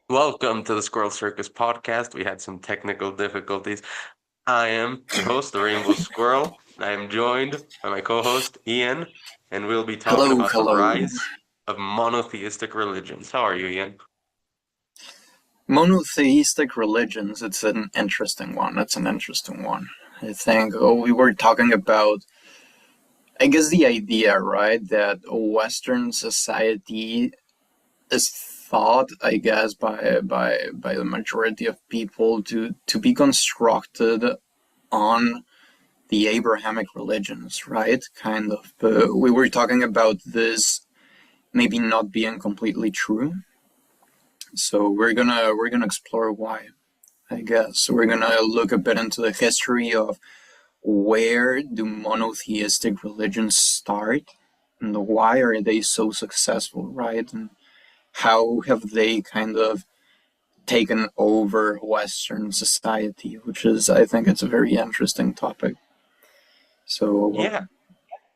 Welcome to the Squirrel Circus podcast. We had some technical difficulties. I am your host, the Rainbow Squirrel. I am joined by my co-host, Ian, and we'll be talking Hello, about the hello. rise of monotheistic religions. How are you, Ian? Monotheistic religions, it's an interesting one. It's an interesting one. I think we were talking about, I guess, the idea, right, that Western society is thought, I guess, by the majority of people to be constructed on the Abrahamic religions, right? Kind of. We were talking about this maybe not being completely true. So we're gonna explore why. I guess we're gonna look a bit into the history of where do monotheistic religions start and why are they so successful, right? And how have they kind of taken over Western society, which is, I think, it's a very interesting topic. So, Yeah,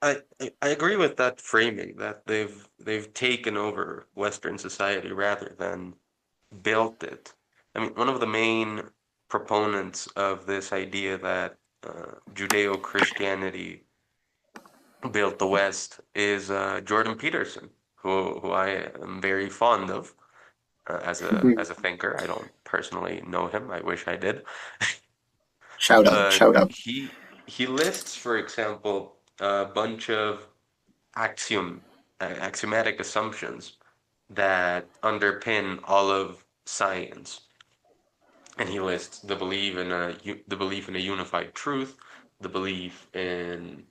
I agree with that framing that they've taken over Western society rather than built it. I mean, one of the main proponents of this idea that Judeo-Christianity built the West is Jordan Peterson, who I am very fond of as a thinker. I don't personally know him. I wish I did, shout out, but shout out. he lists, for example, a bunch of axiomatic assumptions that underpin all of science, and he lists the belief in a unified truth, the belief in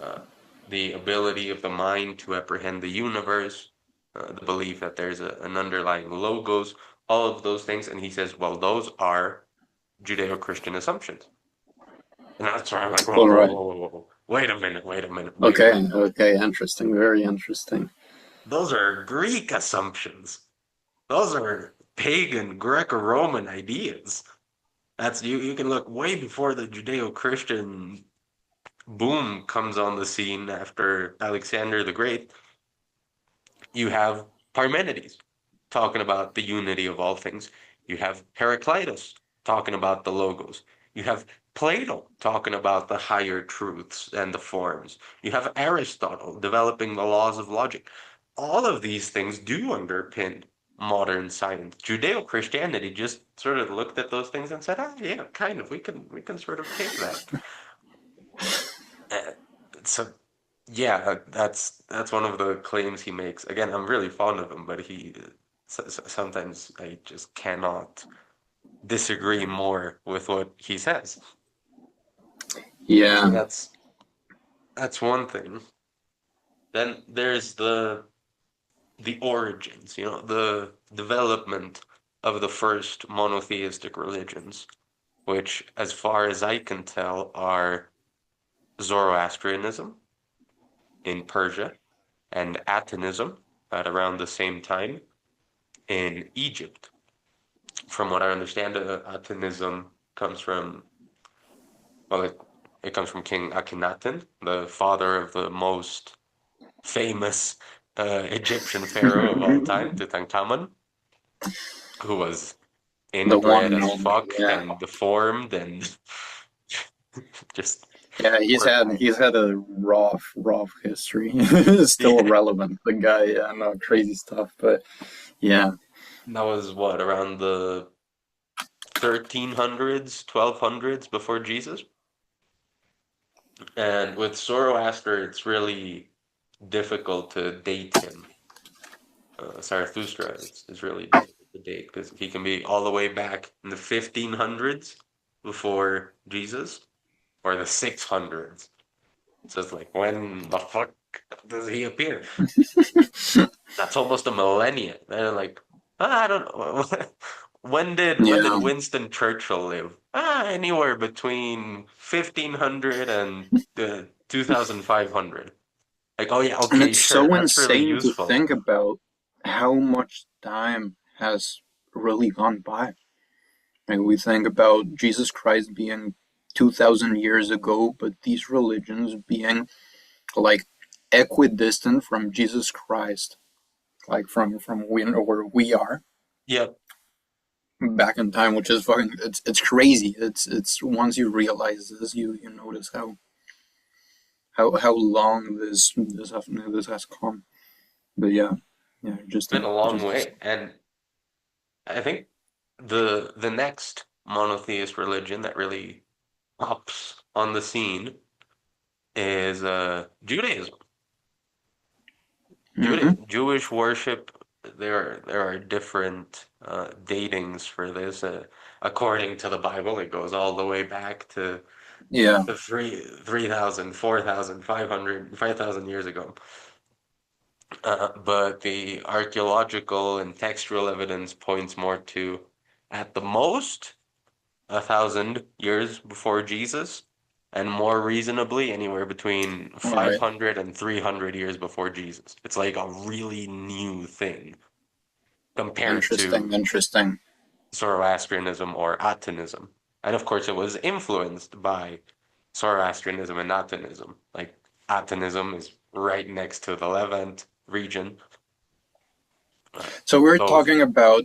uh, the ability of the mind to apprehend the universe, the belief that there's an underlying logos, all of those things. And he says, well, those are Judeo-Christian assumptions. And that's why I'm like, whoa, All whoa, right. whoa, whoa, whoa, whoa. Wait a minute, wait a minute, wait a Okay, minute. okay, interesting, very interesting. Those are Greek assumptions. Those are pagan Greco-Roman ideas. That's you can look way before the Judeo-Christian boom comes on the scene after Alexander the Great. You have Parmenides talking about the unity of all things. You have Heraclitus talking about the logos. You have Plato talking about the higher truths and the forms. You have Aristotle developing the laws of logic. All of these things do underpin modern science. Judeo-Christianity just sort of looked at those things and said, "Ah, yeah, kind of. We can sort of take that." Uh, so yeah, that's one of the claims he makes. Again, I'm really fond of him, but sometimes I just cannot disagree more with what he says. So Yeah, that's one thing. Then there's the origins, the development of the first monotheistic religions, which, as far as I can tell, are Zoroastrianism in Persia and Atonism at around the same time in Egypt. From what I understand, Atonism comes from, well, it comes from King Akhenaten, the father of the most famous Egyptian pharaoh of all time, Tutankhamun, who was the inbred one as known. fuck Yeah, and deformed and just yeah. He's poor had guy. he's had a rough history. Still Yeah, relevant. The guy, yeah, no crazy stuff. But yeah, that was what, around the 1300s, 1200s before Jesus? And with Zoroaster, it's really difficult to date him. Zarathustra is really difficult to date because he can be all the way back in the 1500s before Jesus or the 600s. So it's like, when the fuck does he appear? That's almost a millennia. And like, I don't know. When did yeah. Winston Churchill live? Anywhere between 1500 and 2500. Like, oh yeah, And okay, it's sure, so that's really insane to useful. think about how much time has really gone by. Like we think about Jesus Christ being 2,000 years ago, but these religions being like equidistant from Jesus Christ, like from where we are. Yep. back in time, which is fucking it's crazy. It's once you realize this, you notice how long this has come. But yeah, yeah, Been a long just way. And I think the next monotheist religion that really pops on the scene is Judaism. mm-hmm. Jewish worship. There are different datings for this. According to the Bible, it goes all the way back to Yeah, the 3,000, 4,000, 500, 5,000 years ago. But the archaeological and textual evidence points more to, at the most, 1,000 years before Jesus, and more reasonably, anywhere between all right, 500 and 300 years before Jesus. It's like a really new thing compared interesting, to interesting. Zoroastrianism or Atonism. And of course, it was influenced by Zoroastrianism and Atonism. Like, Atonism is right next to the Levant region. So we're Those, talking about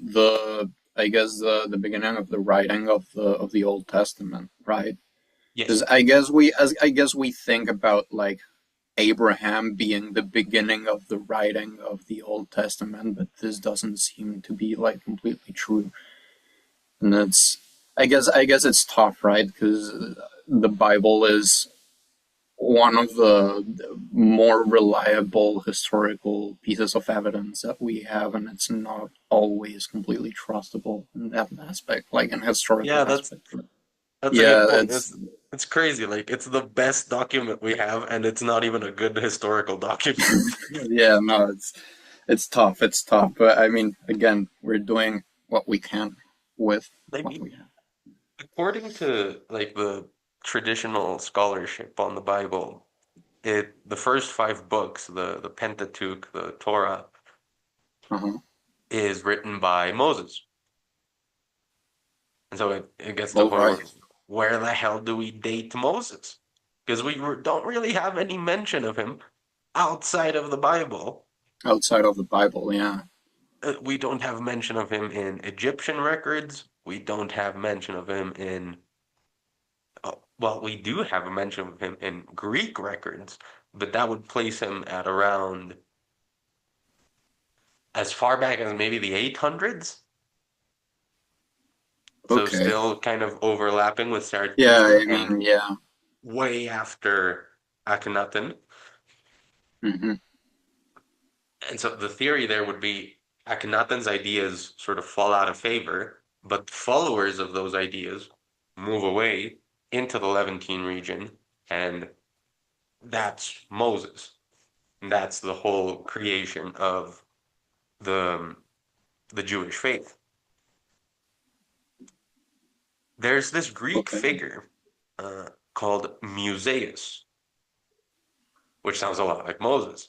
I guess the beginning of the writing of the Old Testament, right? yes. Because I guess we think about like Abraham being the beginning of the writing of the Old Testament, but this doesn't seem to be like completely true. And it's I guess it's tough, right? Because the Bible is one of the more reliable historical pieces of evidence that we have, and it's not always completely trustable in that aspect, like in historical Yeah, aspect. that's a Yeah, good point. it's It's crazy. Like, it's the best document we have, and it's not even a good historical document. yeah, no, it's tough. It's tough. But I mean, again, we're doing what we can with I what mean, we have. according to like the traditional scholarship on the Bible, the first five books, the Pentateuch, the Torah, Uh-huh. is written by Moses. And so it gets to the All point right. where the hell do we date Moses? Because don't really have any mention of him outside of the Bible. Outside of the Bible, yeah. We don't have mention of him in Egyptian records. We don't have mention of him in, well, we do have a mention of him in Greek records, but that would place him at around as far back as maybe the 800s. So Okay. still kind of overlapping with Yeah, Zarathustra I and mean, yeah. way after Akhenaten. Hmm. And so the theory there would be Akhenaten's ideas sort of fall out of favor, but followers of those ideas move away into the Levantine region, and that's Moses. And that's the whole creation of the the Jewish faith. There's this Greek Okay. figure called Musaeus, which sounds a lot like Moses,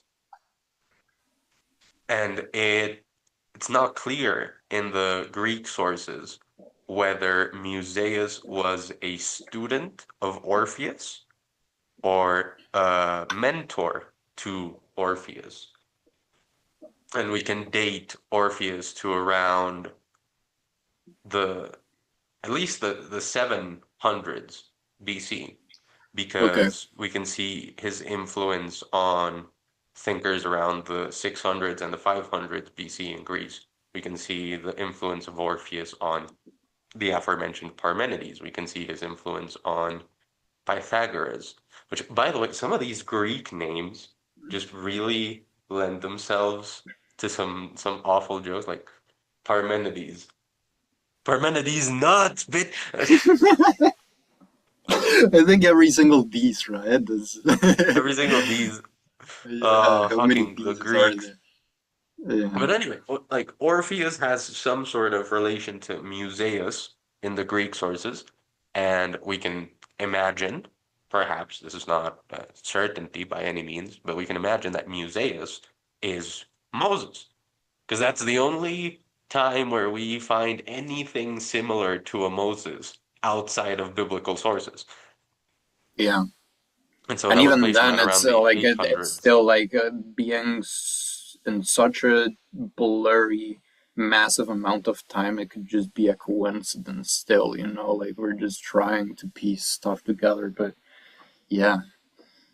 and it's not clear in the Greek sources whether Musaeus was a student of Orpheus or a mentor to Orpheus. And we can date Orpheus to around the at least the 700s BC, Okay. because we can see his influence on thinkers around the 600s and the 500s BC in Greece. We can see the influence of Orpheus on the aforementioned Parmenides. We can see his influence on Pythagoras, which, by the way, some of these Greek names just really lend themselves to some awful jokes like Parmenides. Parmenides nuts, bitch. I think every single beast, right? Every single these Yeah, how many fucking the pieces are Greeks. there? Yeah. But anyway, like Orpheus has some sort of relation to Musaeus in the Greek sources, and we can imagine, perhaps this is not a certainty by any means, but we can imagine that Musaeus is Moses, because that's the only time where we find anything similar to a Moses outside of biblical sources. Yeah. And so And that would even place him then, at it's around the like it's 800s. still like being in such a blurry. massive amount of time, it could just be a coincidence still, like we're just trying to piece stuff together. But yeah,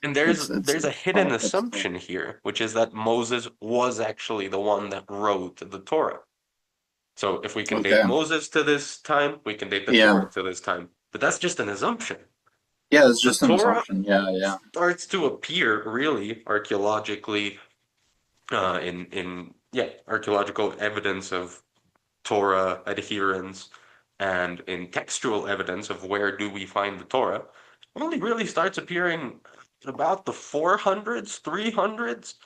And it's there's a hidden tough. It's tough. assumption here, which is that Moses was actually the one that wrote the Torah. So if we can date Okay. Moses to this time, we can date the Yeah. Torah to this time. But that's just an assumption. Yeah, it's The just an Torah assumption. Yeah, yeah. starts to appear really archaeologically in archaeological evidence of Torah adherence and in textual evidence of where do we find the Torah only really starts appearing about the 400s, 300s.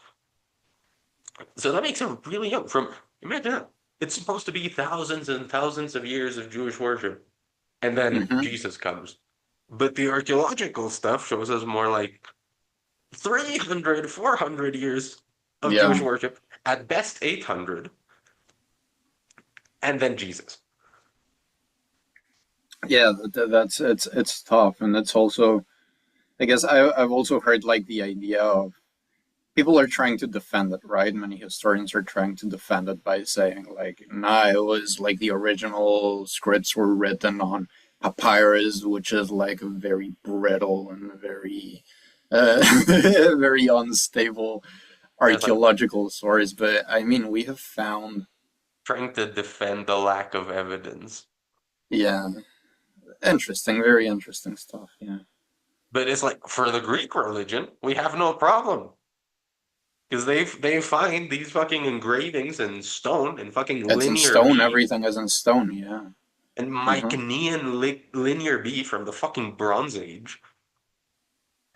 So that makes it really young. From imagine that. It's supposed to be thousands and thousands of years of Jewish worship, and then Hmm. Jesus comes. But the archaeological stuff shows us more like 300, 400 years of Jewish Yeah. worship, at best 800, and then Jesus. Yeah, that's it's tough, and it's also, I guess I've also heard like the idea of people are trying to defend it, right? Many historians are trying to defend it by saying like, nah, it was like the original scripts were written on papyrus, which is like a very brittle and very very unstable Yeah, it's like archaeological source. But I mean, we have found, trying to defend the lack of evidence. yeah, interesting, very interesting stuff. Yeah, But it's like for the Greek religion, we have no problem. Because they find these fucking engravings in stone and fucking it's in linear stone. B Everything is in stone. Yeah. and Uh-huh. Mycenaean linear B from the fucking Bronze Age.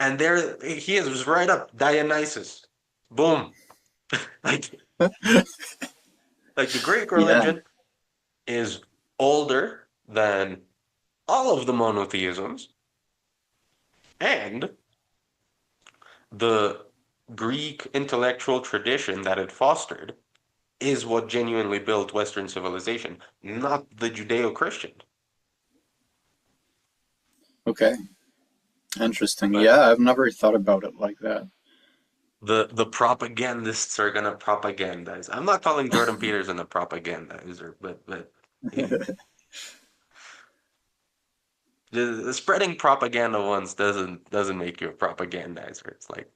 And there he is right up Dionysus. Boom. Like like the Greek Yeah. religion is older than all of the monotheisms, and the Greek intellectual tradition that it fostered is what genuinely built Western civilization, not the Judeo-Christian. Okay. Interesting. But Yeah, I've never thought about it like that. the propagandists are gonna propagandize. I'm not calling Jordan Peterson a propagandizer, but spreading propaganda once doesn't make you a propagandizer. It's like,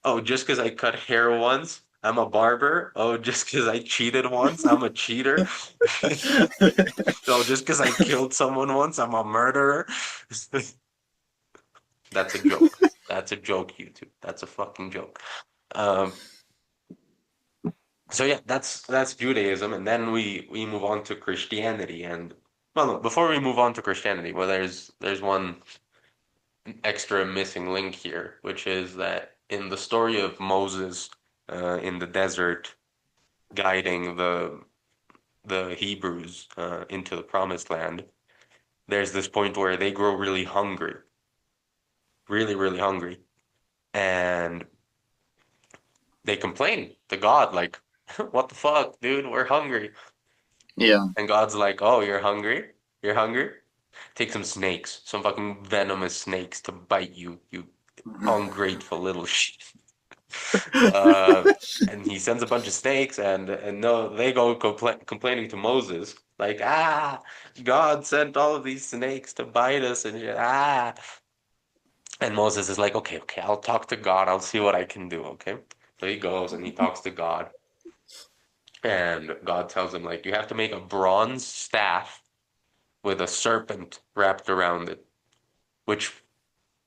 oh, just because I cut hair once, I'm a barber. Oh, just because I cheated once, I'm a cheater. Oh, just because I killed someone once, I'm a murderer. That's a joke. That's a joke, YouTube. That's a fucking joke. Um, so yeah, that's Judaism, and then we move on to Christianity, and well, no, before we move on to Christianity, well, there's one extra missing link here, which is that in the story of Moses in the desert guiding the Hebrews into the promised land, there's this point where they grow really hungry, really, really hungry, and they complain to God, like, what the fuck, dude, we're hungry. Yeah. And God's like, oh, you're hungry? You're hungry? Take some snakes, some fucking venomous snakes to bite you, you ungrateful little shit. Uh, and he sends a bunch of snakes, and no, they go complaining to Moses, like, God sent all of these snakes to bite us and shit, And Moses is like, okay, okay, I'll talk to God, I'll see what I can do, okay? So he goes and he talks to God, and God tells him, like, you have to make a bronze staff with a serpent wrapped around it, which,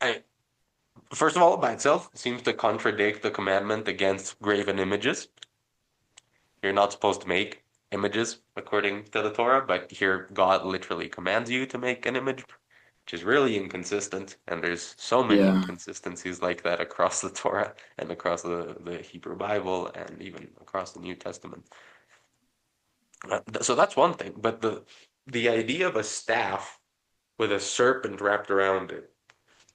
I, first of all, by itself, seems to contradict the commandment against graven images. You're not supposed to make images according to the Torah, but here God literally commands you to make an image, which is really inconsistent. And there's so many Yeah. inconsistencies like that across the Torah and across the Hebrew Bible and even across the New Testament. So that's one thing. But the idea of a staff with a serpent wrapped around it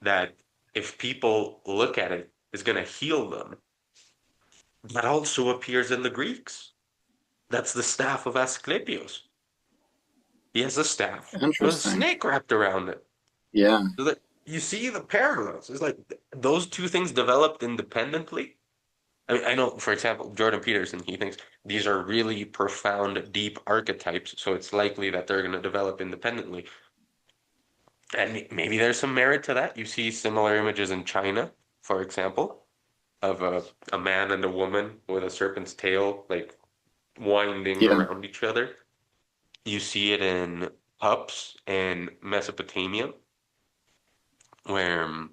that if people look at it is going to heal them, that also appears in the Greeks. That's the staff of Asclepius. He has a staff with a Interesting. snake wrapped around it. Yeah. So that you see the parallels. It's like those two things developed independently, I know, for example, Jordan Peterson, he thinks these are really profound, deep archetypes, so it's likely that they're going to develop independently. And maybe there's some merit to that. You see similar images in China, for example, of a man and a woman with a serpent's tail, like winding Yeah. around each other. You see it in cups in Mesopotamia, where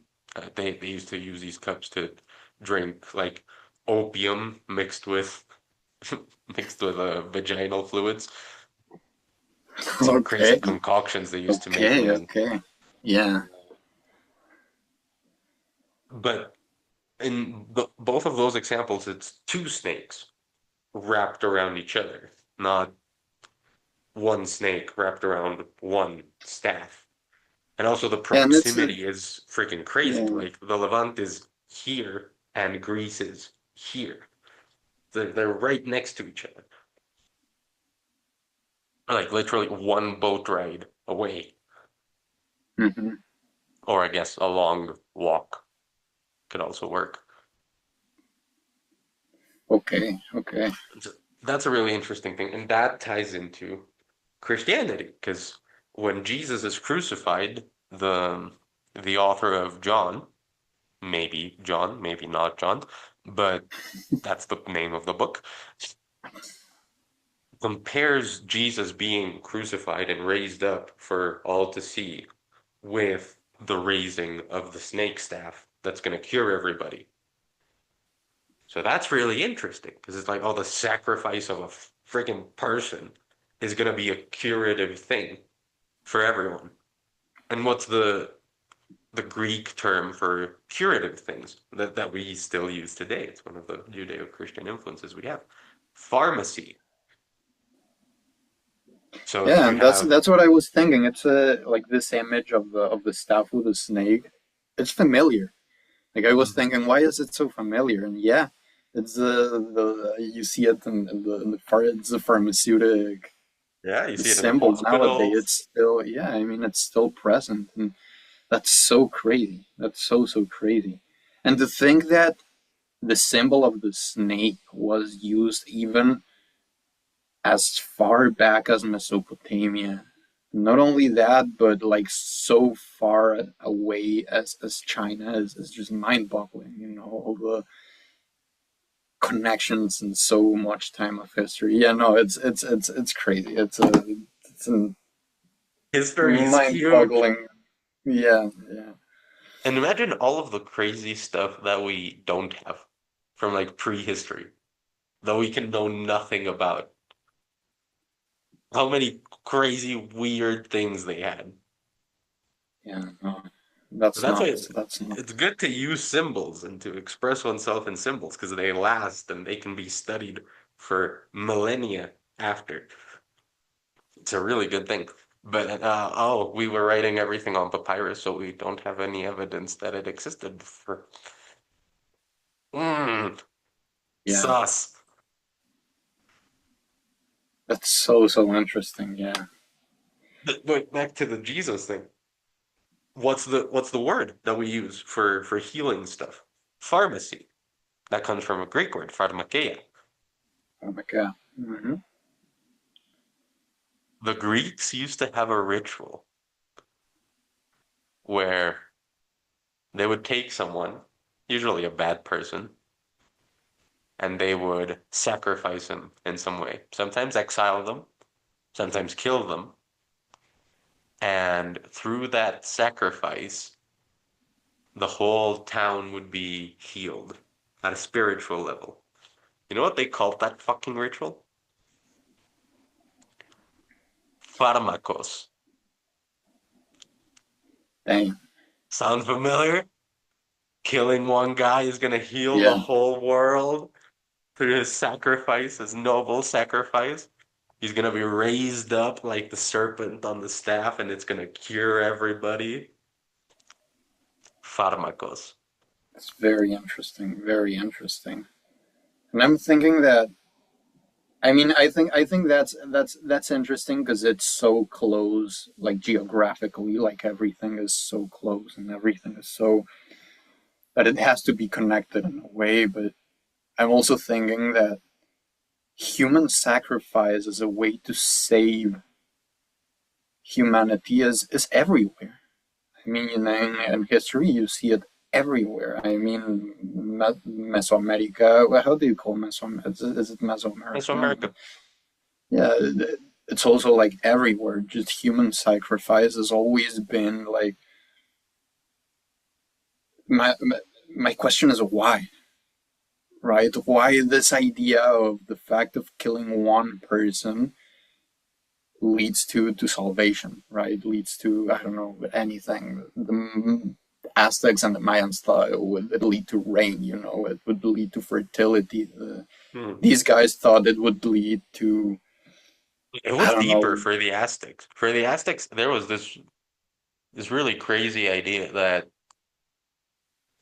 they used to use these cups to drink like opium mixed with vaginal fluids. Some crazy Okay. concoctions they used to make Okay. women. Okay. Yeah. But in both of those examples, it's two snakes wrapped around each other, not one snake wrapped around one staff. And also the And it's proximity is freaking crazy. yeah. Like the Levant is here and Greece is here. They're right next to each other. Like literally one boat ride away. Hmm. Or I guess a long walk could also work. Okay. Okay. So that's a really interesting thing. And that ties into Christianity, because when Jesus is crucified, the the author of John, maybe not John, but that's the name of the book, compares Jesus being crucified and raised up for all to see with the raising of the snake staff that's going to cure everybody. So that's really interesting because it's like, oh, the sacrifice of a freaking person is going to be a curative thing for everyone. And what's the Greek term for curative things that we still use today? It's one of the Judeo-Christian influences we have. Pharmacy. So Yeah, you and have, that's what I was thinking. It's like this image of the staff with the snake. It's familiar. Like I was Mhm. thinking, why is it so familiar? And yeah, it's the you see it in the it's the pharmaceutic Yeah, you see it in symbols nowadays. hospitals. It's still yeah. I mean, it's still present, and that's so crazy. That's so crazy. And to think that the symbol of the snake was used even as far back as Mesopotamia. Not only that, but like so far away as China is just mind boggling, you know, all the connections and so much time of history. Yeah, no, it's crazy. It's a History is mind huge. boggling. Yeah, yeah. And imagine all of the crazy stuff that we don't have from like prehistory that we can know nothing about. How many crazy, weird things they had. Yeah, no. So That's that's why nuts. That's nuts. it's good to use symbols and to express oneself in symbols because they last and they can be studied for millennia after. It's a really good thing. But oh, we were writing everything on papyrus, so we don't have any evidence that it existed for. Mm, Yeah. sus. That's so interesting. Yeah. But back to the Jesus thing. What's the word that we use for healing stuff? Pharmacy. That comes from a Greek word, pharmakeia. Oh my god. Hmm. The Greeks used to have a ritual where they would take someone, usually a bad person, and they would sacrifice him in some way. Sometimes exile them, sometimes kill them. And through that sacrifice, the whole town would be healed at a spiritual level. You know what they called that fucking ritual? Pharmakos. Dang. Sound familiar? Killing one guy is gonna heal the Yeah. whole world through his sacrifice, his noble sacrifice. He's gonna be raised up like the serpent on the staff, and it's gonna cure everybody. Pharmakos. It's very interesting. Very interesting. And I'm thinking that I think that's interesting because it's so close, like geographically, like everything is so close and everything is so that it has to be connected in a way. But I'm also thinking that human sacrifice as a way to save humanity is everywhere. I mean, in history, you see it everywhere. I mean, Mesoamerica. Well, how do you call Mesoamerica? Is it Mesoamerica? Mesoamerica. Yeah, it's also like everywhere. Just human sacrifice has always been like my question is why, right? Why this idea of the fact of killing one person leads to salvation, right? Leads to, I don't know, anything. The Aztecs and the Mayans thought it would lead to rain, it would lead to fertility. Hmm. These guys thought it would lead to, It I was don't deeper know. for the Aztecs. For the Aztecs, there was this really crazy idea that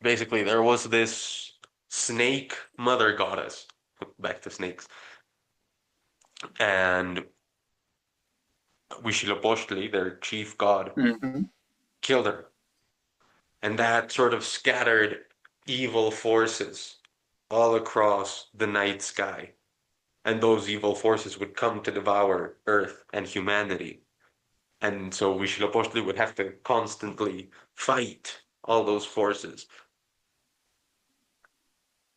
basically there was this snake mother goddess, back to snakes, and Huitzilopochtli, their chief god, Mhm. killed her. And that sort of scattered evil forces all across the night sky. And those evil forces would come to devour Earth and humanity. And so Huitzilopochtli would have to constantly fight all those forces.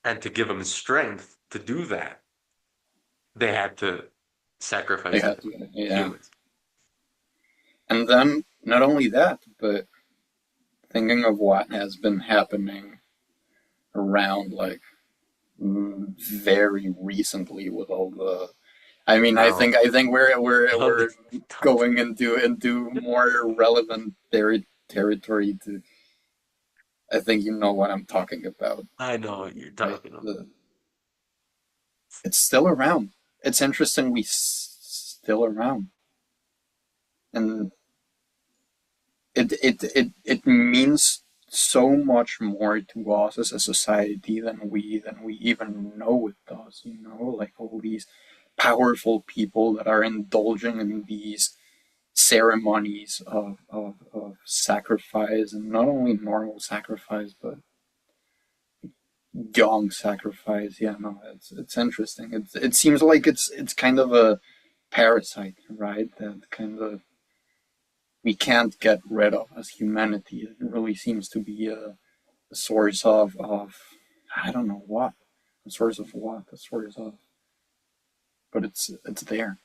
And to give him strength to do that, they had to They sacrifice had the to, yeah. humans. And then not only that, but thinking of what has been happening around like very recently with all the I mean, I Now, think I think don't, we're going into more relevant territory. To I think you know what I'm talking about, I know what you're right? talking about. It's still around. It's interesting. Still around, and it means so much more to us as a society than we even know it does. Like all these powerful people that are indulging in these ceremonies of sacrifice, and not only normal sacrifice but young sacrifice. Yeah, no, it's interesting. It seems like it's kind of a parasite, right? That kind of we can't get rid of as humanity. It really seems to be a source of I don't know what, a source of what, a source of, but it's there.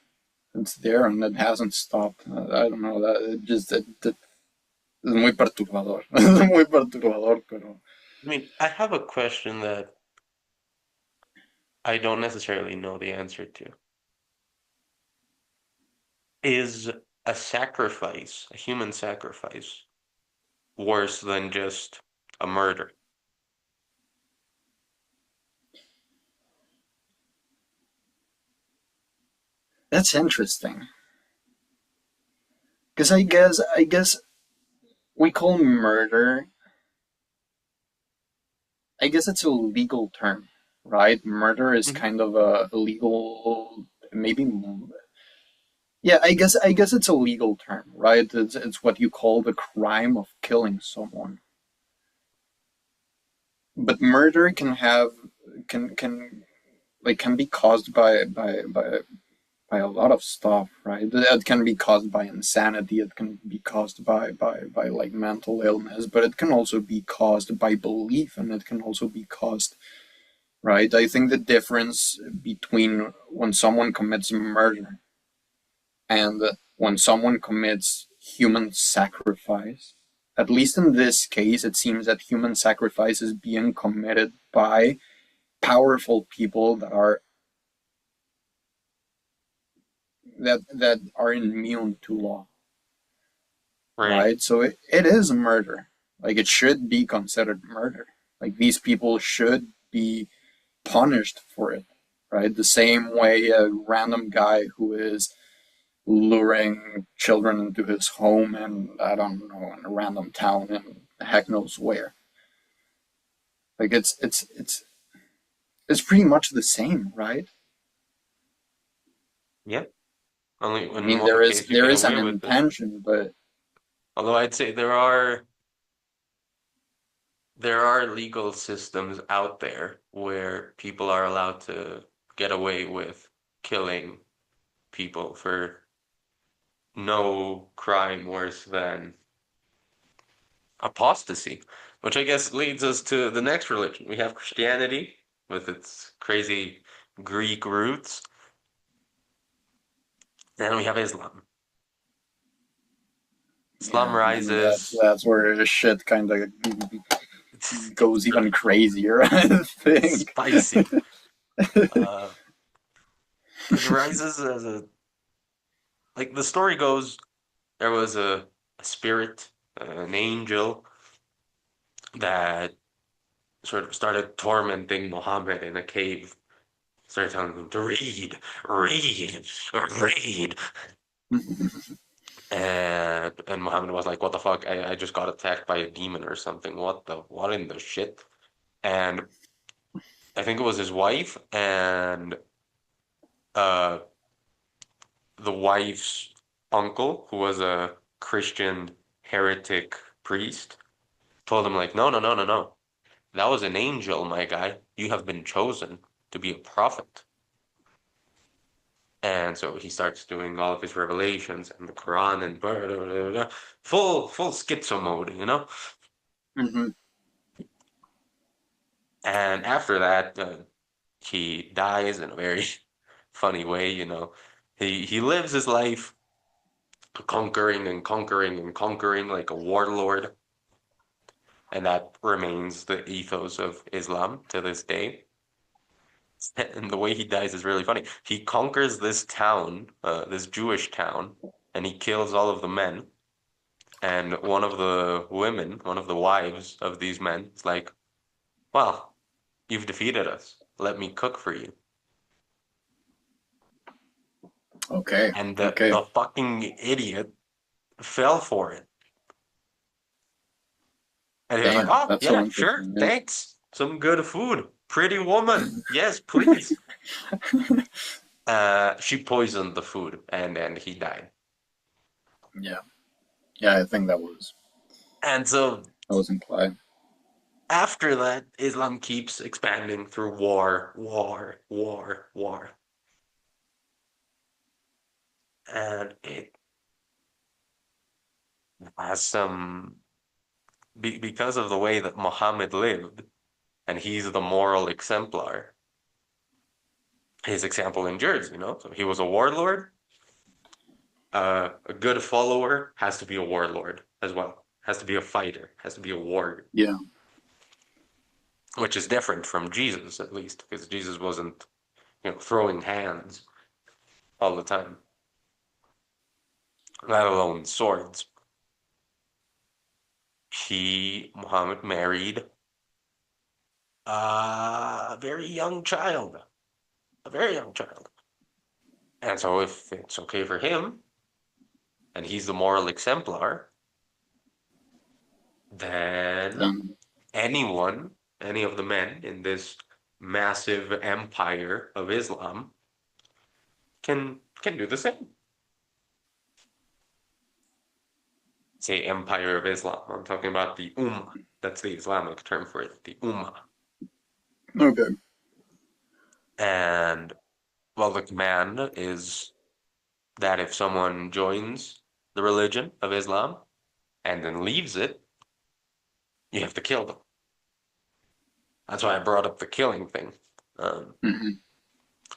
It's there and it hasn't stopped. I don't know that it just it es muy perturbador. Es muy perturbador, pero I mean, I have a question that I don't necessarily know the answer to. Is a sacrifice, a human sacrifice, worse than just a murder? that's interesting. Because I guess we call murder. I guess it's a legal term, right? Murder is Mhm. kind of a legal, maybe. Yeah, I guess it's a legal term, right? It's what you call the crime of killing someone. But murder can be caused by a lot of stuff, right? It can be caused by insanity. It can be caused by like mental illness, but it can also be caused by belief, and it can also be caused, right? I think the difference between when someone commits murder and when someone commits human sacrifice, at least in this case, it seems that human sacrifice is being committed by powerful people that are immune to law, Right. right? So it is murder. Like it should be considered murder. Like these people should be punished for it, right? The same way a random guy who is luring children into his home and I don't know in a random town and heck knows where. Like it's pretty much the same, right? Yeah. Only I in mean one case you there get is an away with it. intention, but Although I'd say there are there are legal systems out there where people are allowed to get away with killing people for no crime worse than apostasy, which I guess leads us to the next religion. We have Christianity with its crazy Greek roots, and we have Islam. Islam Yeah, and that's rises. that's where the shit kind of It's goes even crazier, I think. spicy. Uh, it rises as a like the story goes. There was a spirit, an angel that sort of started tormenting Muhammad in a cave. Started telling him to read, read. And Muhammad was like, "What the fuck? I just got attacked by a demon or something. What in the shit?" And I think it was his wife and uh the wife's uncle, who was a Christian heretic priest, told him like, "No, no, no, no, no. That was an angel, my guy. You have been chosen to be a prophet." And so he starts doing all of his revelations and the Quran and blah, blah, blah, blah, full schizo mode, you know? Hmm. And after that, he dies in a very funny way, you know. He lives his life conquering and conquering and conquering like a warlord, and that remains the ethos of Islam to this day. And the way he dies is really funny. He conquers this town, this Jewish town, and he kills all of the men. And one of the women, one of the wives of these men, is like, "Well, you've defeated us. Let me cook for you." Okay, And okay. the fucking idiot fell for it. And he was like, Damn, "Oh, that's so yeah, sure, interesting. Yeah. thanks. Some good food. Pretty woman. Yes, please." She poisoned the food, and he died. Yeah, yeah. I think And so that was implied. after that, Islam keeps expanding through war, war, war, war. And it has some, because of the way that Muhammad lived, and he's the moral exemplar, his example endures, you know? So he was a warlord. A good follower has to be a warlord as well, has to be a fighter, has to be a warrior, Yeah. which is different from Jesus, at least, because Jesus wasn't, throwing hands all the time, let alone swords. Muhammad married a very young child, a very young child. And so if it's okay for him, and he's the moral exemplar, then Then any of the men in this massive empire of Islam can do the same. Say empire of Islam. I'm talking about the Ummah. That's the Islamic term for it, the Ummah. okay. And well, the command is that if someone joins the religion of Islam and then leaves it, you have to kill them. That's why I brought up the killing thing. Um, Hmm.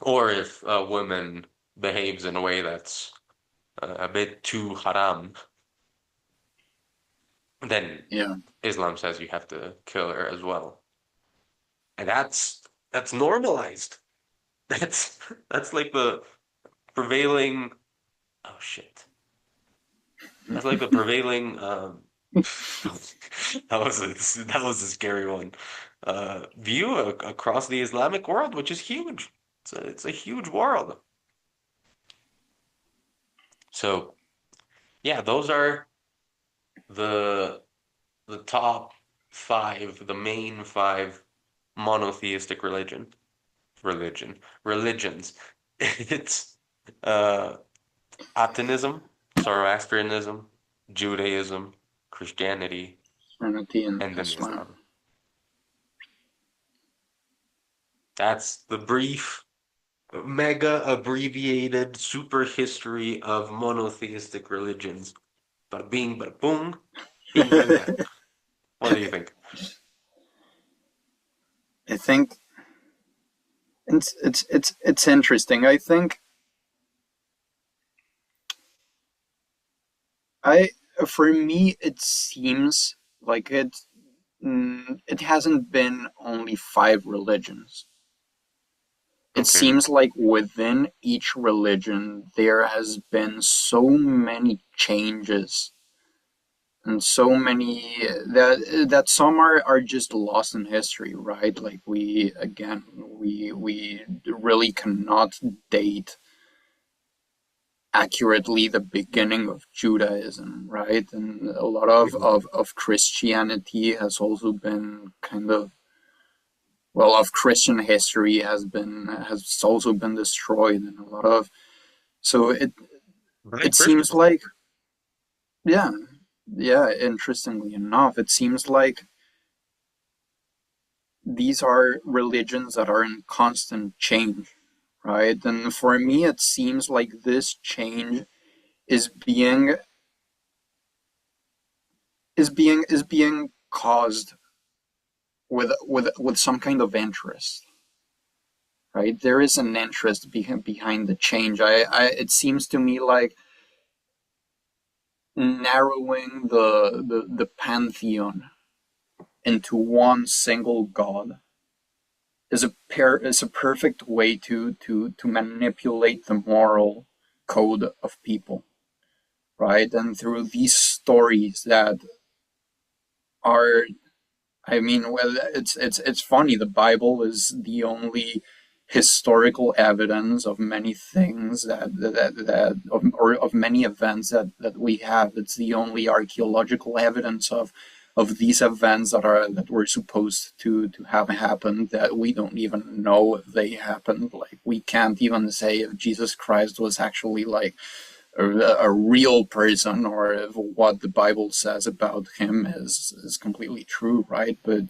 or if a woman behaves in a way that's a bit too haram, then Yeah. Islam says you have to kill her as well. And that's normalized. That's that's like the prevailing. Oh shit! That's like the prevailing. That was a scary one. View across the Islamic world, which is huge. It's a huge world. So yeah, those are the the top five, the main five monotheistic religions. It's uh, Atenism, Zoroastrianism, Judaism, Christianity, Trinity and and then Islam. Islam. That's the brief, mega abbreviated super history of monotheistic religions. Bada bing, bada boom, bing, bang, bang. What do you think? I think it's interesting. I think I for me it seems like it hasn't been only five religions. It Okay. seems like within each religion there has been so many changes and so many that some are just lost in history, right? Like we really cannot date accurately the beginning of Judaism, right? And a lot of Christianity has also been kind of, well, of Christian history has also been destroyed, and a lot of, so By it seems Christians. like, yeah, yeah, interestingly enough, it seems like these are religions that are in constant change, right? And for me it seems like this change is being caused with some kind of interest, right? There is an interest behind the change. It seems to me like narrowing the pantheon into one single god is a perfect way to manipulate the moral code of people, right? And through these stories that are, I mean, well, it's funny. The Bible is the only historical evidence of many things or of many events that we have. It's the only archaeological evidence of these events that were supposed to have happened that we don't even know if they happened. Like we can't even say if Jesus Christ was actually like a real person or if what the Bible says about him is completely true, right? But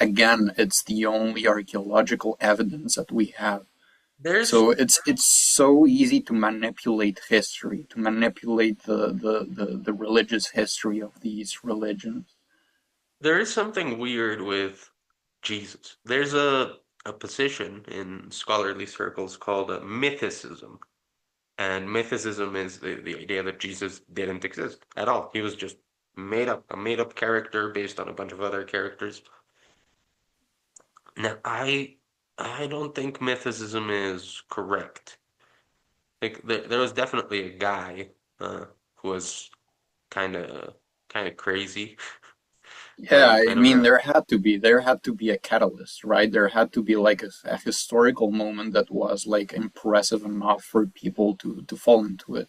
again, it's the only archaeological evidence that we have. There's So it's so easy to manipulate history, to manipulate the religious history of these religions. there is something weird with Jesus. There's a position in scholarly circles called a mythicism. And mythicism is the idea that Jesus didn't exist at all. He was just a made up character based on a bunch of other characters. Now, I don't think mythicism is correct. Like there was definitely a guy who was kind of kind of crazy, Yeah, I kind of mean, a there had to be a catalyst, right? There had to be like a historical moment that was like impressive enough for people to fall into it.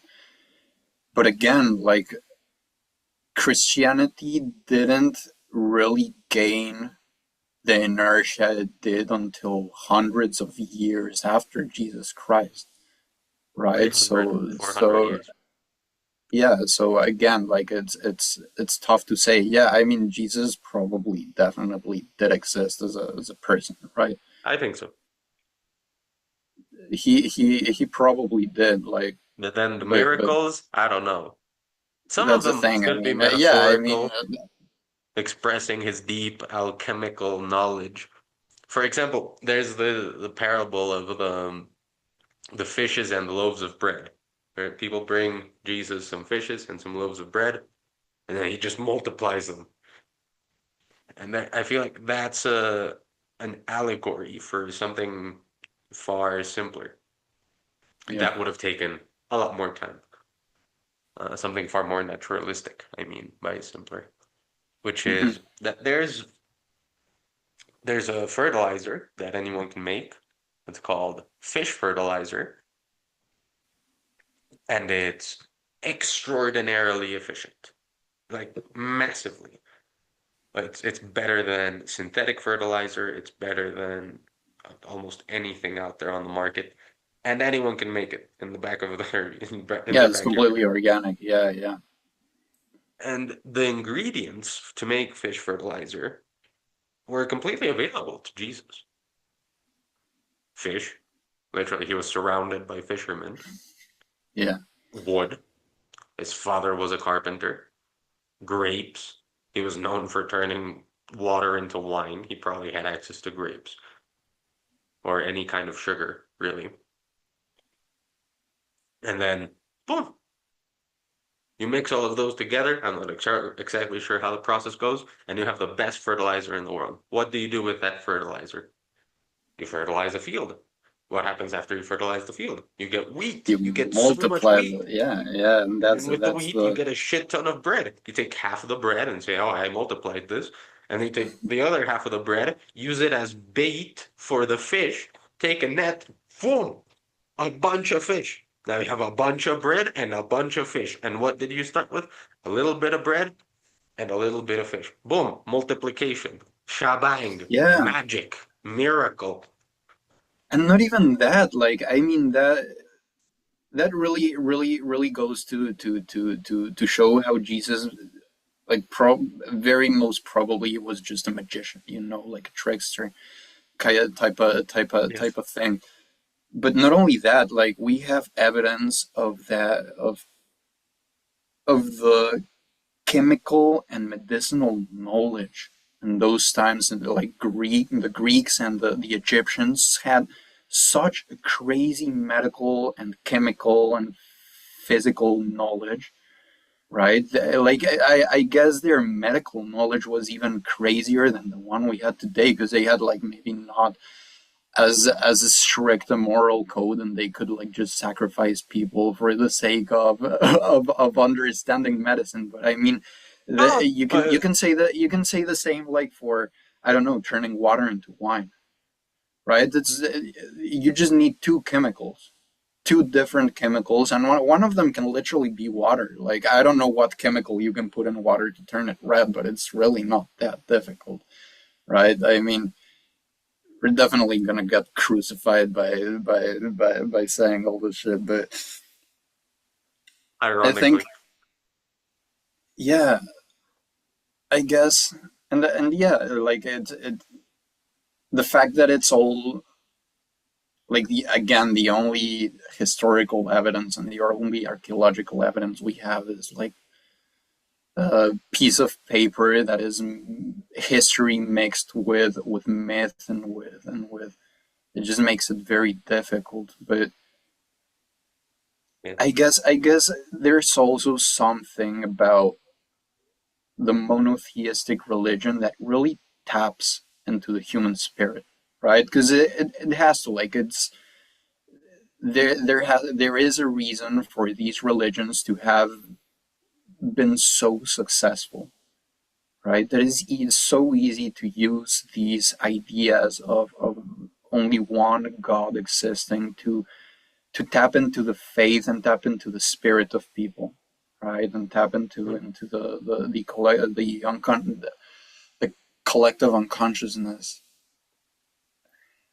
But again, like Christianity didn't really gain the inertia it did until hundreds of years after Jesus Christ, right? 300, 400 years. Yeah, so again, like it's tough to say. Yeah, I mean, Jesus probably definitely did exist as a person, right? I think so. He probably did, like, But then the but miracles, I don't know. Some of that's the them thing. I could be mean, yeah, I mean, metaphorical, expressing his deep alchemical knowledge. For example, there's the parable of the fishes and the loaves of bread. Where people bring Jesus some fishes and some loaves of bread, and then he just multiplies them. And that, I feel like that's a an allegory for something far simpler. yeah. That would have taken a lot more time. Something far more naturalistic, I mean, by simpler, which Hmm. is that there's a fertilizer that anyone can make. It's called fish fertilizer, and it's extraordinarily efficient, like massively. It's better than synthetic fertilizer. It's better than almost anything out there on the market, and anyone can make it in the back of their in Yeah, their it's backyard. completely organic. Yeah, yeah. And the ingredients to make fish fertilizer were completely available to Jesus. fish. Literally, he was surrounded by fishermen. Yeah. Wood. His father was a carpenter. Grapes. He was known for turning water into wine. He probably had access to grapes or any kind of sugar, really. And then, boom, you mix all of those together. I'm not exactly sure how the process goes, and you have the best fertilizer in the world. What do you do with that fertilizer? You fertilize a field. What happens after you fertilize the field? You get wheat. You You get so much multiply wheat. yeah, yeah, and And with the that's wheat, you the get a shit ton of bread. You take half of the bread and say, oh, I multiplied this. And you take the other half of the bread, use it as bait for the fish, take a net, boom, a bunch of fish. Now you have a bunch of bread and a bunch of fish. And what did you start with? A little bit of bread and a little bit of fish. Boom, multiplication, shabang, yeah. magic, miracle. And not even that, like I mean that really goes to show how Jesus like very most probably was just a magician, like a trickster kind of Yes. type of thing. But not only that, like we have evidence of that of the chemical and medicinal knowledge in those times, and the Greeks and the Egyptians had such a crazy medical and chemical and physical knowledge, right? Like I guess their medical knowledge was even crazier than the one we had today, because they had like maybe not as a strict a moral code, and they could like just sacrifice people for the sake of of understanding medicine. But I mean, Oh, you can say that you can say the same like for, I don't know, turning water into wine, right? It's you just need two chemicals, two different chemicals, and one of them can literally be water. Like I don't know what chemical you can put in water to turn it red, but it's really not that difficult, right? I mean, we're definitely gonna get crucified by saying all this shit, but I think, ironically. yeah, I guess, and yeah, like it the fact that it's all like the only historical evidence and the only archaeological evidence we have is like a piece of paper that is history mixed with myth and with it just makes it very difficult. But Yeah. I guess there's also something about the monotheistic religion that really taps into the human spirit, right? Because it has to, like, it's there is a reason for these religions to have been so successful, right? That is so easy to use these ideas of only one God existing to tap into the faith and tap into the spirit of people, right? And tap into the collective unconsciousness.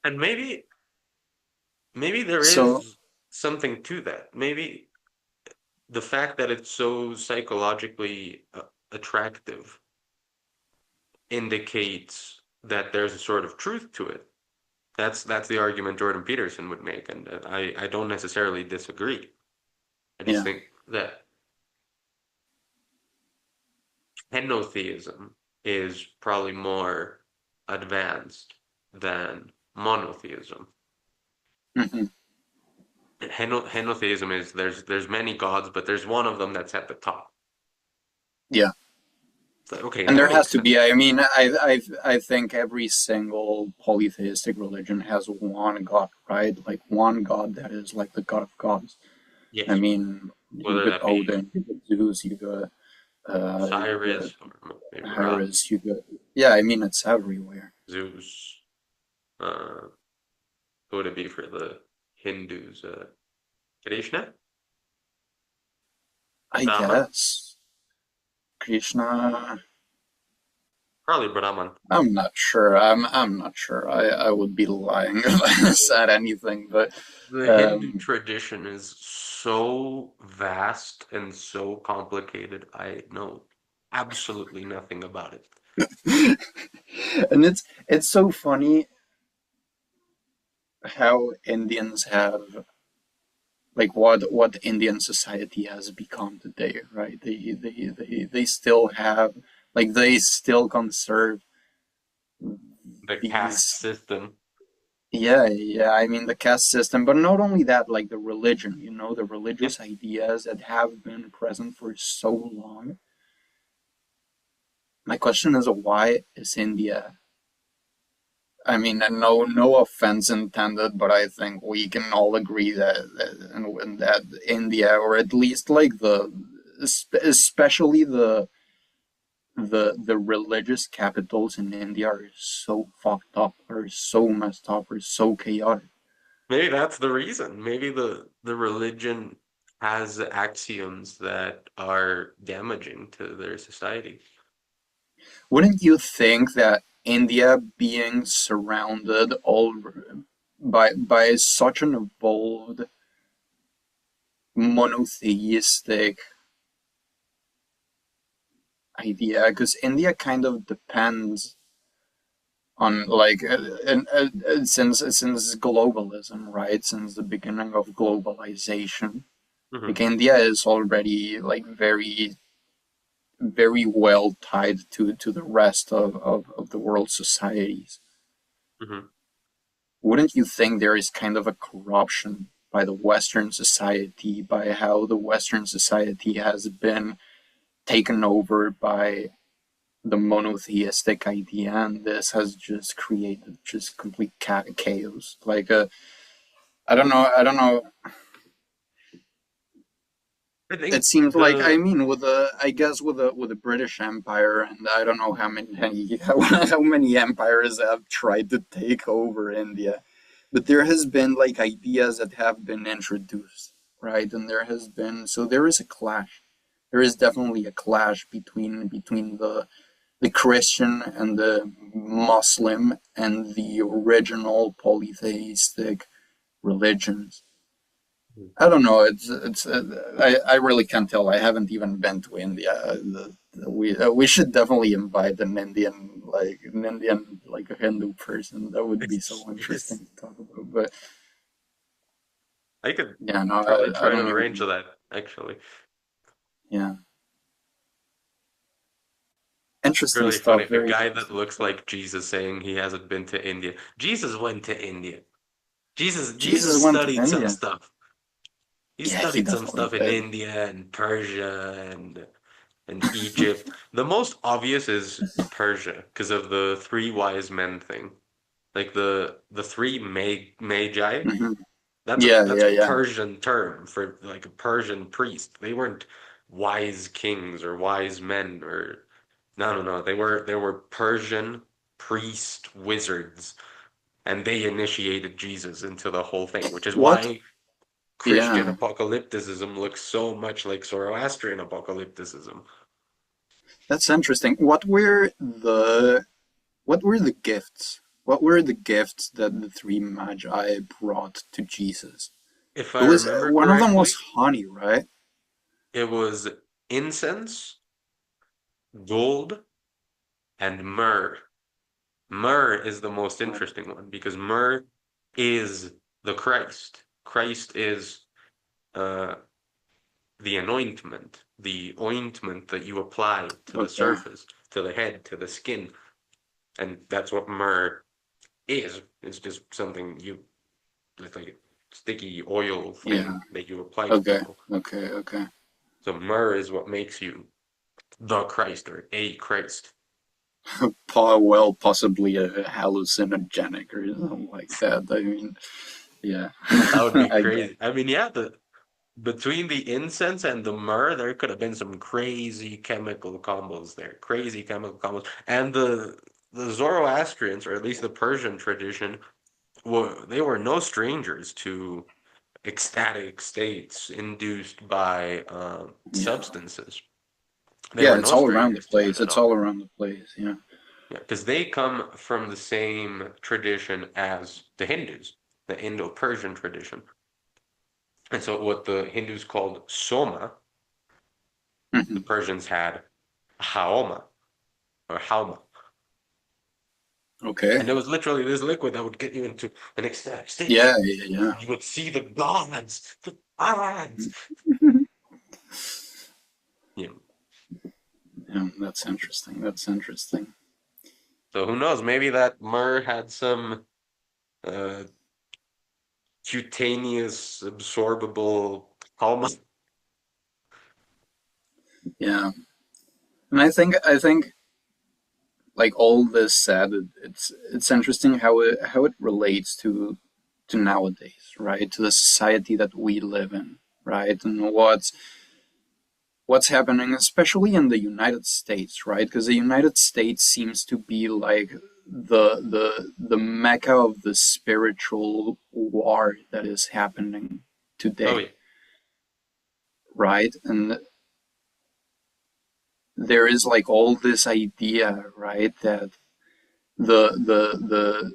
And maybe there So is something to that. Maybe the fact that it's so psychologically attractive indicates that there's a sort of truth to it. That's the argument Jordan Peterson would make, and I don't necessarily disagree. I just yeah, think that henotheism is probably more advanced than monotheism. hmm Henotheism is there's many gods, but there's one of them that's at the top. yeah, It's like, okay, and that there has makes to be. sense. I mean, I think every single polytheistic religion has one God, right? Like one God that is like the God of gods. I Yes, mean, you whether got that be Odin, you got Zeus, you got Osiris or maybe Ra, Horus, you got, yeah. I mean, it's everywhere. Zeus. Who would it be for the Hindus? Krishna, I Brahman, guess Krishna. probably Brahman. I'm not sure. I'm not sure. I would be lying if I said anything, but The Hindu um, tradition is so vast and so complicated. I know absolutely nothing about it. and it's so funny. how Indians have like what Indian society has become today, right? They still have like they still conserve The caste these. system. Yeah, yeah, I mean the caste system, but not only that, like the religion, the Yeah. religious ideas that have been present for so long. My question is, why is India? I mean, and no offense intended, but I think we can all agree that India, or at least like especially the religious capitals in India are so fucked up, are so messed up, are so chaotic. Maybe that's the reason. Maybe the religion has axioms that are damaging to their society. Wouldn't you think that India being surrounded all by such an evolved monotheistic idea, because India kind of depends on like since globalism, right? Since the beginning of globalization, like Hmm. India is already like very well tied to the rest of the world societies. Hmm. Wouldn't you think there is kind of a corruption by the Western society, by how the Western society has been taken over by the monotheistic idea, and this has just created just complete chaos. Like, I don't know. I It think seems like, I the mean, I guess with the British Empire, and I don't know how many empires have tried to take over India, but there has been like ideas that have been introduced, right? And there is a clash. There is definitely a clash between the Christian and the Muslim and the original polytheistic religions. I don't know. I really can't tell. I haven't even been to India. We should definitely invite an Indian like a Hindu person. That would be so interesting yes, to talk about. But I could yeah, no, probably I try to don't arrange even. that actually. Yeah, interesting Really funny. stuff. A Very guy that interesting looks stuff. like Jesus saying he hasn't been to India. Jesus went to India. Jesus Jesus went to studied some India. stuff. He Yeah, he studied some definitely stuff in did. India and Persia and Egypt. The most obvious is Persia because of the three wise men thing. Like the three magi. Hmm. That's a Yeah, that's yeah, a yeah. Persian term for like a Persian priest. They weren't wise kings or wise men or no. They were Persian priest wizards, and they initiated Jesus into the whole thing, which is What? why Christian Yeah, apocalypticism looks so much like Zoroastrian apocalypticism. that's interesting. What were the gifts? What were the gifts that the three magi brought to Jesus? If It I was remember one of them was correctly, honey, right? it was incense, gold, and myrrh. Myrrh is the most Right. interesting one because myrrh is the Christ. Christ is uh, the anointment, the ointment that you apply to the Okay. surface, to the head, to the skin. And that's what myrrh is. It's just something it's like a sticky oil Yeah. thing that you apply to Okay. people. Okay. Okay. So myrrh is what makes you the Christ or a Christ. Well, possibly a hallucinogenic or something like that. I mean, yeah. That would be I guess. crazy. I mean, yeah, the between the incense and the myrrh, there could have been some crazy chemical combos there. Crazy chemical combos. And the Zoroastrians, or at least the Persian tradition, they were no strangers to ecstatic states induced by Yeah. substances. They Yeah. were It's no all around the strangers to that place. at It's all. all around the place. Yeah. Yeah, because they come from the same tradition as the Hindus, the Indo-Persian tradition. And so what the Hindus called Soma, the Hmm. Persians had Haoma or Halma. Okay. And it was literally this liquid that would get you into an ecstatic state. Yeah, yeah, yeah. You would see the gods, the gods. You know, Yeah, that's interesting. That's interesting. so who knows? Maybe that myrrh had some uh, cutaneous absorbable calmant. Yeah. And I think like all this said, it's interesting how it relates to nowadays, right? To the society that we live in, right? And what's happening, especially in the United States, right? Because the United States seems to be like the mecca of the spiritual war that is happening Oh today, yeah. right? And there is like all this idea, right, that the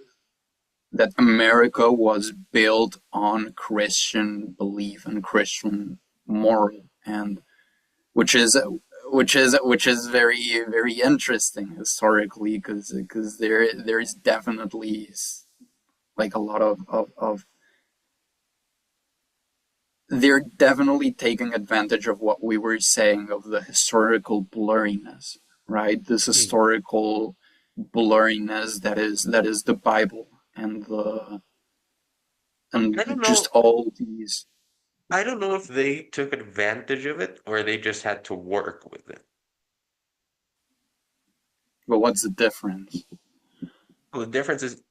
that America was built on Christian belief and Christian moral, and which is which is very interesting historically, because there is definitely like a lot of they're definitely taking advantage of what we were saying of the historical blurriness, right? This Hmm. historical blurriness that is the Bible and the I and don't just know. all these. I don't know if they took advantage of it or they just had to work with it. But what's the difference? Well, the difference is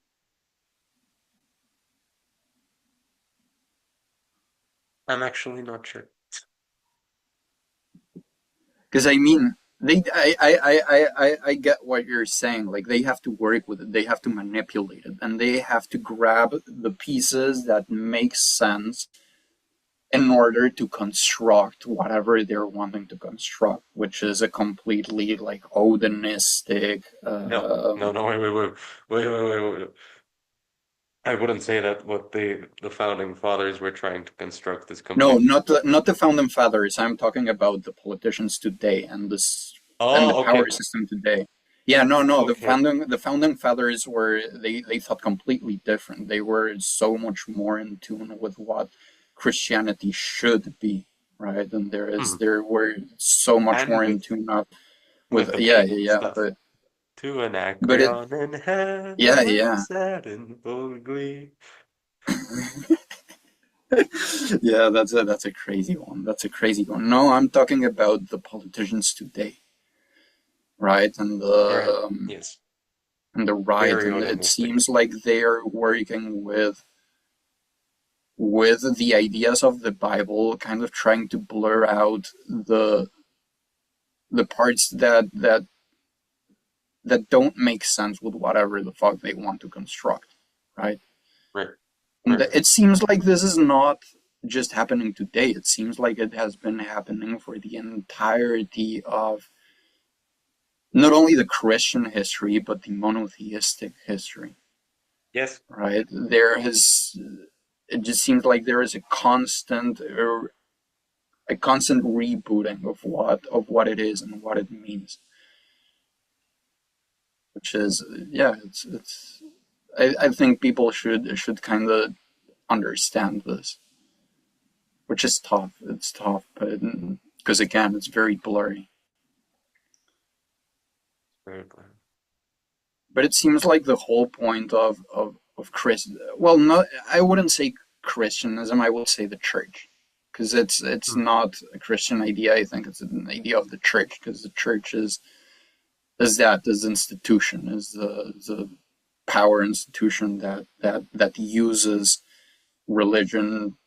I'm actually not sure. Because I mean, I get what you're saying. Like they have to work with it, they have to manipulate it, and they have to grab the pieces that make sense in order to construct whatever they're wanting to construct, which is a completely like Odinistic. No, no, no, wait. I wouldn't say that what the founding fathers were trying to construct is No, completely. not the founding fathers. I'm talking about the politicians today and the Oh, power okay, system today. Yeah, no. The okay. founding fathers were they thought completely different. They were so much more in tune with what Christianity should be, right? And Hmm. there were so much And more in tune up with with the yeah, pagan yeah, yeah. stuff. To But it Anacreon in yeah, heaven, yeah. sad and boldly. Yeah, that's a crazy one. That's a crazy one. No, I'm talking about the politicians today, right? Right. Yes. And the right, Very and it Odinistic. seems like they're working with the ideas of the Bible, kind of trying to blur out the parts that don't make sense with whatever the fuck they want to construct, right? Right. And Right. Right. it seems like this is not just happening today. It seems like it has been happening for the entirety of not only the Christian history but the monotheistic history, Yes. right? It just seems like there is a constant rebooting of what it is and what it means, which is yeah, it's I think people should kind of understand this, which is tough. It's tough, but because again, it's very blurry. Very glad. But it seems like the whole point of Chris, well, not I wouldn't say Christianism. I would say the church, because it's Hmm. not a Christian idea. I think it's an idea of the church, because the church is that this institution is the power institution that uses religion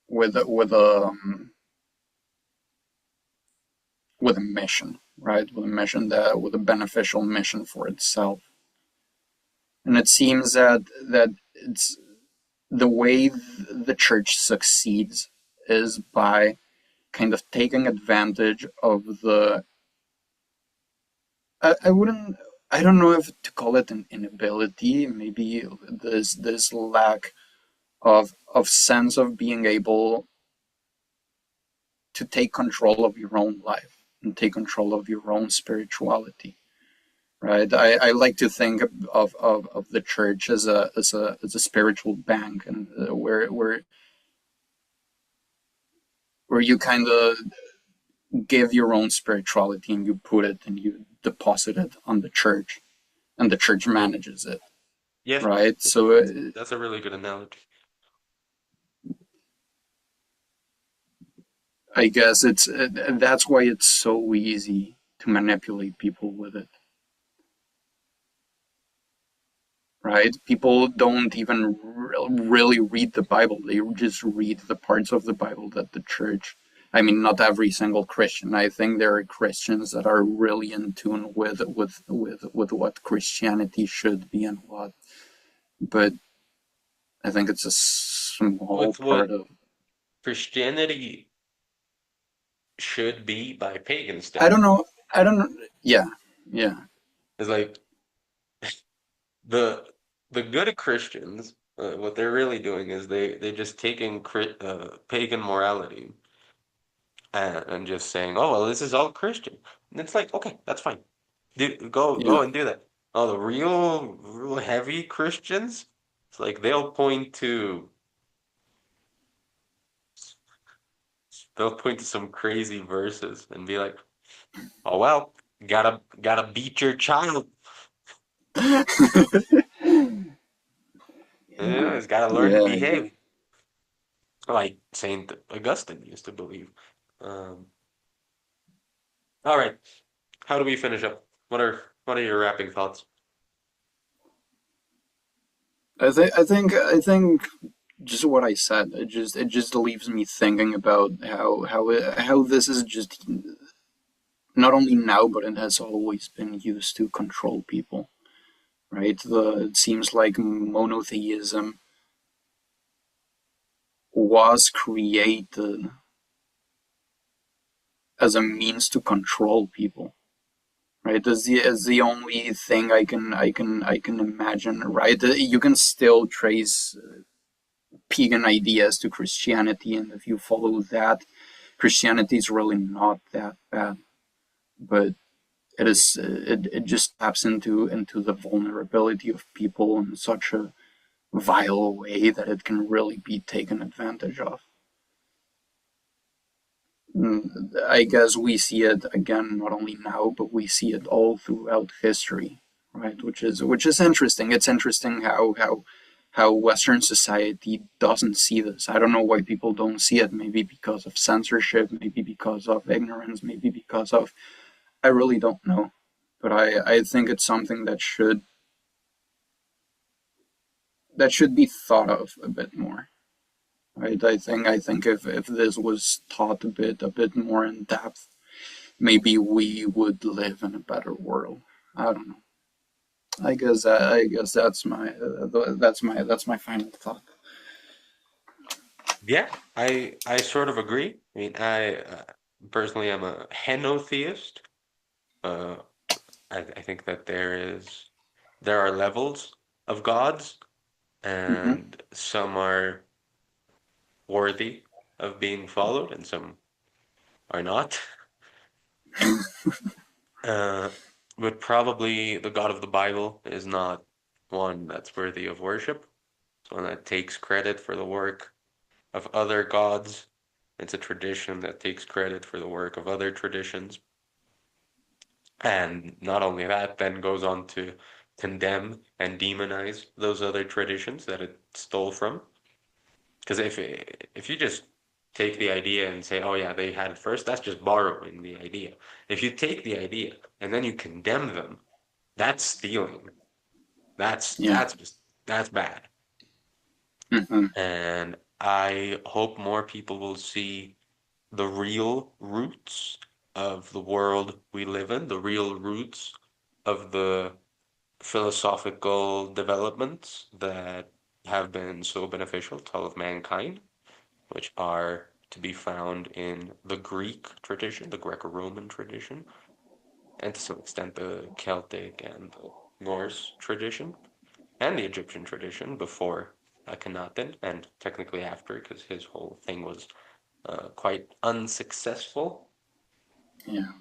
with a mission, right? With a mission that with a beneficial mission for itself. And it seems that it's the way the church succeeds is by kind of taking advantage of the I wouldn't I don't know if to call it an inability, maybe this lack of sense of being able to take control of your own life and take control of your own spirituality, right? I like to think of the church as a spiritual bank, and where you kind of give your own spirituality and you put it and you deposit it on the church, and the church manages it, Yeah, right? So that's a really good analogy. I guess it's that's why it's so easy to manipulate people with it, right? People don't even really read the Bible. They just read the parts of the Bible that the church. I mean, not every single Christian. I think there are Christians that are really in tune with what Christianity should be and what, but I think it's a small With what part of. Christianity should be by pagan I don't standards. know. I don't know. Yeah, yeah, It's like the the good Christians, what they're really doing is they just taking pagan morality and just saying, oh well, this is all Christian. And it's like, okay, that's fine. Go yeah. and do that. Oh, the real heavy Christians, it's like they'll point to some crazy verses and be like, oh well, gotta beat your child. It's gotta learn to Yeah, yeah. behave. Like Saint Augustine used to believe. Um, all right, how do we finish up? What are your wrapping thoughts? I think just what I said. It just leaves me thinking about how this is just not only now, but it has always been used to control people. Right? It seems like monotheism was created as a means to control people. Right? As the only thing I can imagine. Right? You can still trace pagan ideas to Christianity, and if you follow that, Christianity is really not that bad, but it just taps into the vulnerability of people in such a vile way that it can really be taken advantage of. I guess we see it again not only now, but we see it all throughout history, right? Which is interesting. It's interesting how Western society doesn't see this. I don't know why people don't see it. Maybe because of censorship, maybe because of ignorance, maybe because of I really don't know. But I think it's something that should be thought of a bit more. Right? I think if this was taught a bit more in depth, maybe we would live in a better world. I don't know. I guess that's my final thought. Yeah, I sort of agree. I mean, I personally am a henotheist. Uh, I think that there are levels of gods, Hmm. and some are worthy of being followed, and some are not. Uh, but probably the God of the Bible is not one that's worthy of worship. It's one that takes credit for the work of other gods. It's a tradition that takes credit for the work of other traditions. And not only that, then goes on to condemn and demonize those other traditions that it stole from. Because if you just take the idea and say, "Oh yeah, they had it first," that's just borrowing the idea. If you take the idea and then you condemn them, that's stealing. That's Yeah. that's just that's bad. Hmm. And I hope more people will see the real roots of the world we live in, the real roots of the philosophical developments that have been so beneficial to all of mankind, which are to be found in the Greek tradition, the Greco-Roman tradition, and to some extent the Celtic and the Norse tradition, and the Egyptian tradition before Akhenaten, and technically after, because his whole thing was quite unsuccessful. Yeah.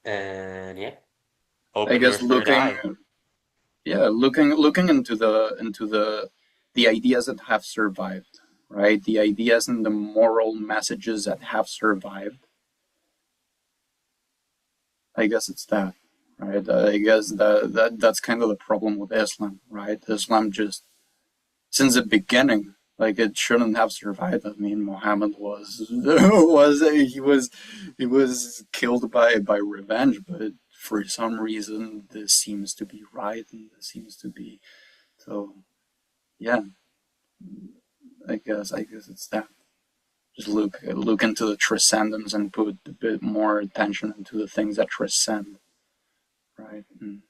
And yeah, I Open your guess third looking, eye. yeah, looking into the ideas that have survived, right? The ideas and the moral messages that have survived. I guess it's that, right? I guess that's kind of the problem with Islam, right? Islam just since the beginning, like it shouldn't have survived. I mean, Muhammad was he was killed by revenge, but for some reason this seems to be right, and this seems to be so. Yeah, I guess it's that. Just look into the transcendence and put a bit more attention into the things that transcend, right? And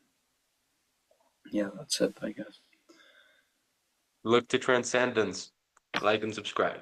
yeah, that's it, I guess. Look to transcendence. Like and subscribe.